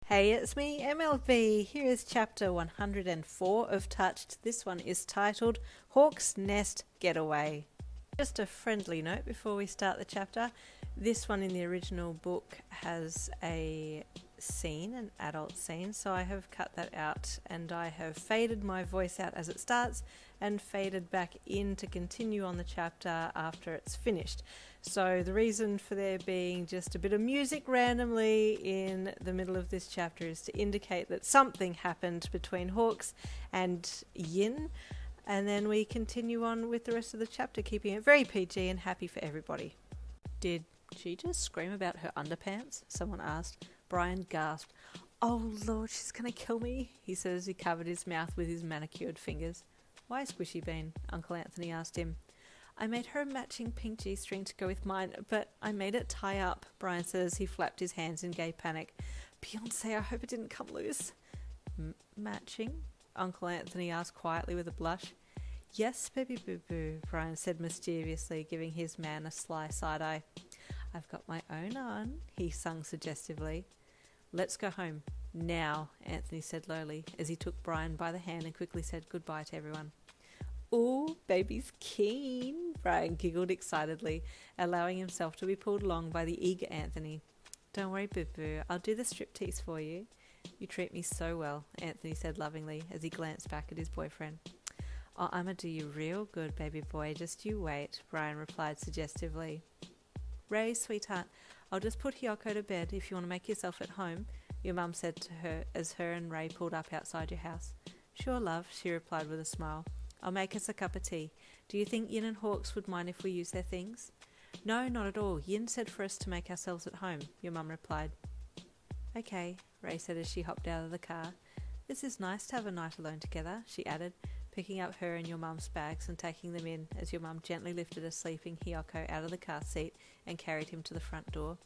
Hey, it's me, MLB. Here is chapter 104 of Touched. This one is titled Hawk's Nest Getaway. Just a friendly note before we start the chapter. This one in the original book has a scene, an adult scene, so I have cut that out and I have faded my voice out as it starts and faded back in to continue on the chapter after it's finished. So the reason for there being just a bit of music randomly in the middle of this chapter is to indicate that something happened between Hawks and Yin, and then we continue on with the rest of the chapter, keeping it very PG and happy for everybody. Did she just scream about her underpants? Someone asked. Brian gasped. Oh Lord, she's gonna kill me, he said as he covered his mouth with his manicured fingers. Why, Squishy Bean? Uncle Anthony asked him. I made her a matching pink G-string to go with mine, but I made it tie up, Brian said as he flapped his hands in gay panic. Beyonce, I hope it didn't come loose. Matching? Uncle Anthony asked quietly with a blush. Yes, baby boo-boo, Brian said mischievously, giving his man a sly side-eye. I've got my own on, he sung suggestively. Let's go home. Now, Anthony said lowly, as he took Brian by the hand and quickly said goodbye to everyone. Ooh, baby's keen, Brian giggled excitedly, allowing himself to be pulled along by the eager Anthony. Don't worry, boo-boo, I'll do the striptease for you. You treat me so well, Anthony said lovingly, as he glanced back at his boyfriend. Oh, I'ma do you real good, baby boy, just you wait, Brian replied suggestively. Ray, sweetheart, I'll just put Hiyoko to bed if you want to make yourself at home, your mum said to her as her and Ray pulled up outside your house. Sure, love, she replied with a smile. I'll make us a cup of tea. Do you think Yin and Hawks would mind if we use their things? No, not at all. Yin said for us to make ourselves at home, your mum replied. Okay, Ray said as she hopped out of the car. This is nice to have a night alone together, she added, picking up her and your mum's bags and taking them in as your mum gently lifted a sleeping Hiyoko out of the car seat and carried him to the front door.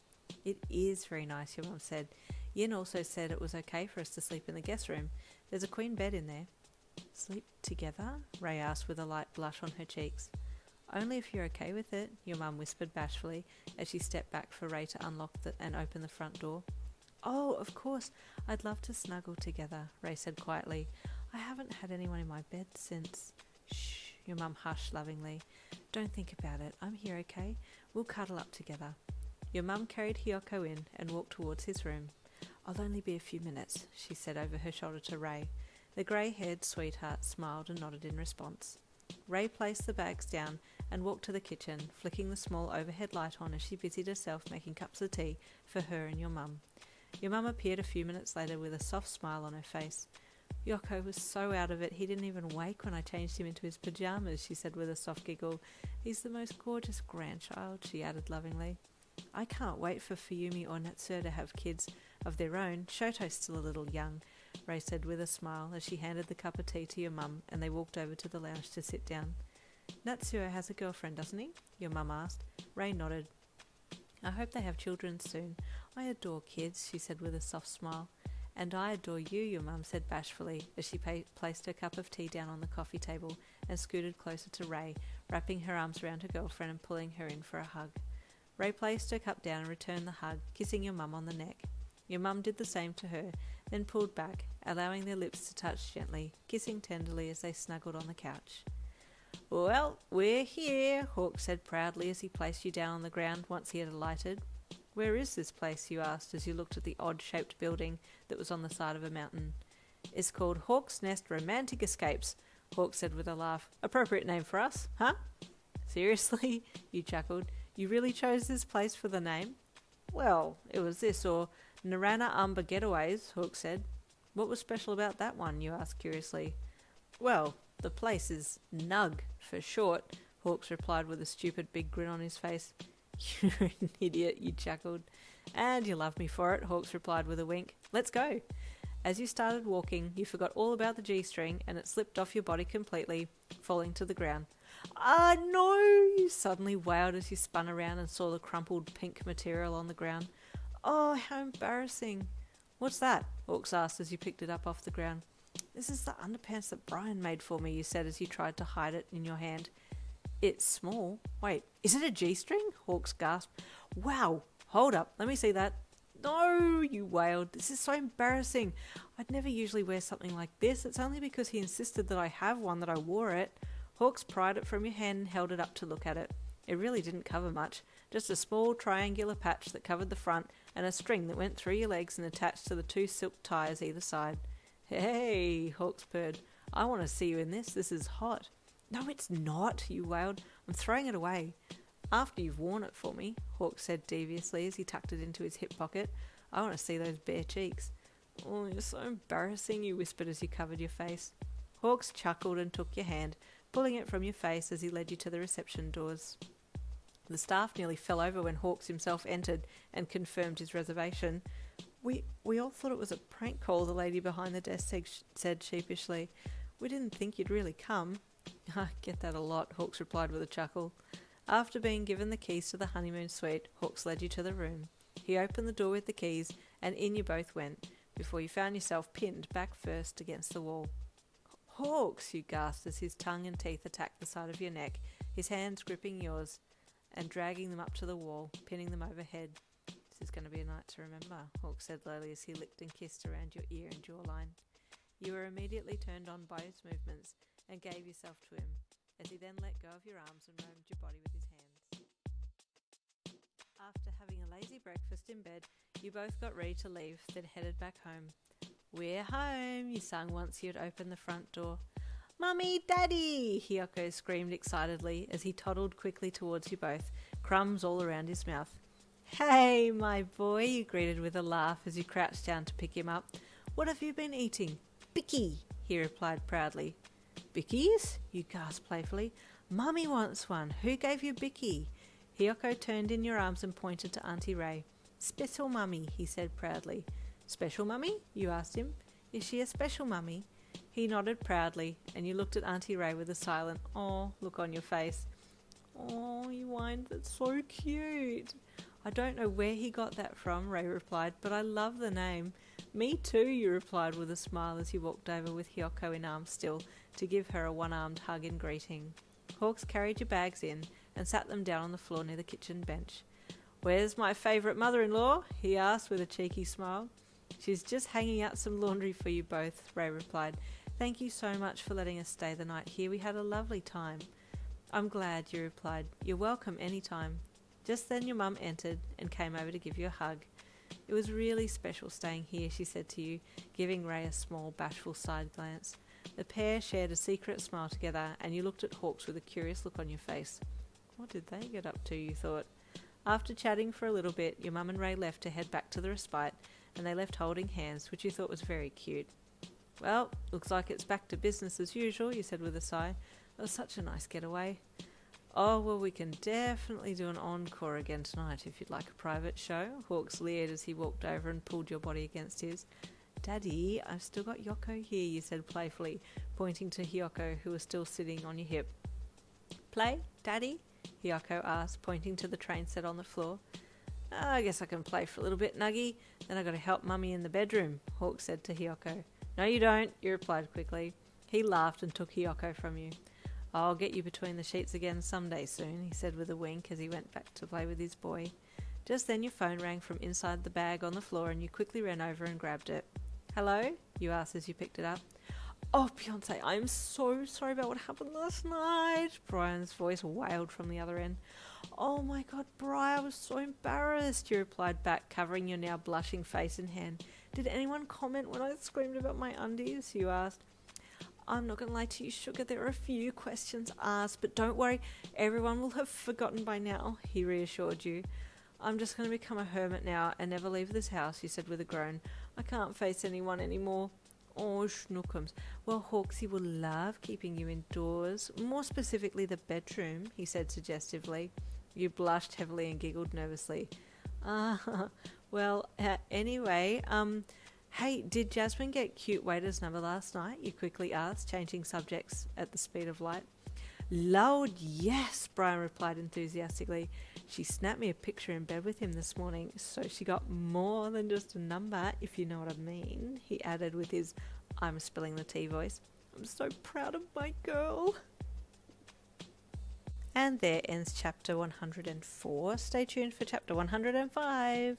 It is very nice, your mum said. Yin also said it was okay for us to sleep in the guest room. There's a queen bed in there. Sleep together? Ray asked with a light blush on her cheeks. Only if you're okay with it, your mum whispered bashfully as she stepped back for Ray to unlock and open the front door. Oh, of course, I'd love to snuggle together, Ray said quietly. I haven't had anyone in my bed since... Shh, your mum hushed lovingly. Don't think about it, I'm here, okay? We'll cuddle up together. Your mum carried Hiyoko in and walked towards his room. I'll only be a few minutes, she said over her shoulder to Ray. The grey-haired sweetheart smiled and nodded in response. Ray placed the bags down and walked to the kitchen, flicking the small overhead light on as she busied herself making cups of tea for her and your mum. Your mum appeared a few minutes later with a soft smile on her face. Yoko was so out of it he didn't even wake when I changed him into his pyjamas, she said with a soft giggle. He's the most gorgeous grandchild, she added lovingly. I can't wait for Fuyumi or Natsuo to have kids of their own. Shoto's still a little young, Ray said with a smile as she handed the cup of tea to your mum and they walked over to the lounge to sit down. Natsuo has a girlfriend, doesn't he? Your mum asked. Ray nodded. I hope they have children soon. I adore kids, she said with a soft smile. And I adore you, your mum said bashfully as she placed her cup of tea down on the coffee table and scooted closer to Ray, wrapping her arms around her girlfriend and pulling her in for a hug. Ray placed her cup down and returned the hug, kissing your mum on the neck. Your mum did the same to her, then pulled back, allowing their lips to touch gently, kissing tenderly as they snuggled on the couch. Well, we're here, Hawk said proudly as he placed you down on the ground once he had alighted. Where is this place, you asked as you looked at the odd-shaped building that was on the side of a mountain. It's called Hawk's Nest Romantic Escapes, Hawk said with a laugh. Appropriate name for us, huh? Seriously? You chuckled. You really chose this place for the name? Well, it was this or Narana Amba Getaways, Hawk said. What was special about that one, you asked curiously. Well, the place is Nug for short, Hawks replied with a stupid big grin on his face. You're an idiot, you chuckled. And you love me for it, Hawks replied with a wink. Let's go. As you started walking, you forgot all about the G-string and it slipped off your body completely, falling to the ground. Ah, no, you suddenly wailed as you spun around and saw the crumpled pink material on the ground. Oh, how embarrassing. What's that? Hawks asked as you picked it up off the ground. This is the underpants that Brian made for me, you said as you tried to hide it in your hand. It's small. Wait, is it a G-string? Hawks gasped. Wow, hold up, let me see that. No, you wailed. This is so embarrassing. I'd never usually wear something like this. It's only because he insisted that I have one that I wore it. Hawks pried it from your hand and held it up to look at it. It really didn't cover much, just a small triangular patch that covered the front and a string that went through your legs and attached to the 2 silk ties either side. Hey, Hawks purred. I want to see you in this. This is hot. No, it's not, you wailed. I'm throwing it away. After you've worn it for me, Hawks said deviously as he tucked it into his hip pocket. I want to see those bare cheeks. Oh, you're so embarrassing, you whispered as you covered your face. Hawks chuckled and took your hand, pulling it from your face as he led you to the reception doors. The staff nearly fell over when Hawks himself entered and confirmed his reservation. We all thought it was a prank call, the lady behind the desk said sheepishly. We didn't think you'd really come. I get that a lot, Hawks replied with a chuckle. After being given the keys to the honeymoon suite, Hawks led you to the room. He opened the door with the keys, and in you both went, before you found yourself pinned back first against the wall. Hawks, you gasped as his tongue and teeth attacked the side of your neck, his hands gripping yours and dragging them up to the wall, pinning them overhead. This is going to be a night to remember, Hawks said lowly as he licked and kissed around your ear and jawline. You were immediately turned on by his movements and gave yourself to him, as he then let go of your arms and roamed your body with his hands. After having a lazy breakfast in bed, you both got ready to leave, then headed back home. We're home, you sang once you had opened the front door. Mummy, Daddy, Hiyoko screamed excitedly as he toddled quickly towards you both, crumbs all around his mouth. Hey, my boy, you greeted with a laugh as you crouched down to pick him up. What have you been eating? Bicky, he replied proudly. Bickies? You gasped playfully. Mummy wants one. Who gave you Bicky? Hiyoko turned in your arms and pointed to Auntie Ray. Special Mummy, he said proudly. Special Mummy? You asked him. Is she a special Mummy? He nodded proudly, and you looked at Auntie Ray with a silent, "Aw" look on your face. Oh, you whined, that's so cute. I don't know where he got that from, Ray replied, but I love the name. Me too, you replied with a smile as you walked over with Hiyoko in arms still to give her a one-armed hug in greeting. Hawks carried your bags in and sat them down on the floor near the kitchen bench. Where's my favourite mother-in-law? He asked with a cheeky smile. She's just hanging out some laundry for you both, Ray replied. Thank you so much for letting us stay the night here. We had a lovely time. I'm glad, you replied. You're welcome any time. Just then your mum entered and came over to give you a hug. It was really special staying here, she said to you, giving Ray a small, bashful side glance. The pair shared a secret smile together, and you looked at Hawks with a curious look on your face. What did they get up to, you thought? After chatting for a little bit, your mum and Ray left to head back to the respite, and they left holding hands, which you thought was very cute. Well, looks like it's back to business as usual, you said with a sigh. It was such a nice getaway. Oh, well, we can definitely do an encore again tonight if you'd like a private show, Hawks leered as he walked over and pulled your body against his. Daddy, I've still got Yoko here, you said playfully, pointing to Hiyoko, who was still sitting on your hip. Play, Daddy? Hiyoko asked, pointing to the train set on the floor. I guess I can play for a little bit, Nuggy. Then I got to help Mummy in the bedroom, Hawks said to Hiyoko. No, you don't, you replied quickly. He laughed and took Hiyoko from you. I'll get you between the sheets again someday soon, he said with a wink as he went back to play with his boy. Just then your phone rang from inside the bag on the floor and you quickly ran over and grabbed it. Hello? You asked as you picked it up. Oh, Beyonce, I'm so sorry about what happened last night, Brian's voice wailed from the other end. Oh my God, Brian, I was so embarrassed, you replied back, covering your now blushing face and hand. Did anyone comment when I screamed about my undies? You asked. I'm not going to lie to you, sugar. There are a few questions asked, but don't worry, everyone will have forgotten by now, he reassured you. I'm just going to become a hermit now and never leave this house, you said with a groan. I can't face anyone anymore. Oh, schnookums. Well, Hawksy will love keeping you indoors, more specifically the bedroom, he said suggestively. You blushed heavily and giggled nervously. Anyway, hey, did Jasmine get cute waiter's number last night? You quickly asked, changing subjects at the speed of light. Lord, yes, Brian replied enthusiastically. She snapped me a picture in bed with him this morning, so she got more than just a number, if you know what I mean, he added with his I'm spilling the tea voice. I'm so proud of my girl. And there ends chapter 104. Stay tuned for chapter 105.